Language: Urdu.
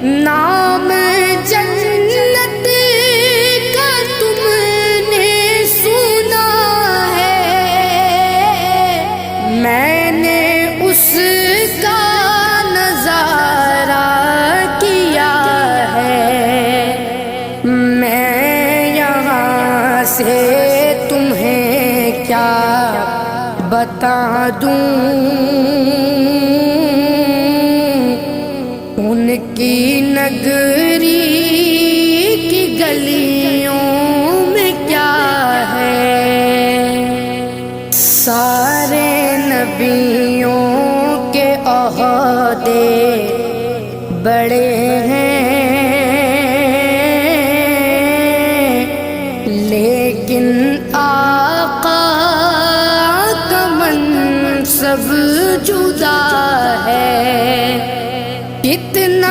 نام جنت کا تم نے سنا ہے، میں نے اس کا نظارہ کیا ہے، میں یہاں سے تمہیں کیا بتا دوں، ان کی نگری کی گلیوں میں کیا ہے، سارے نبیوں کے عہدے بڑے ہیں، لیکن آقا کا منصب جدا ہے۔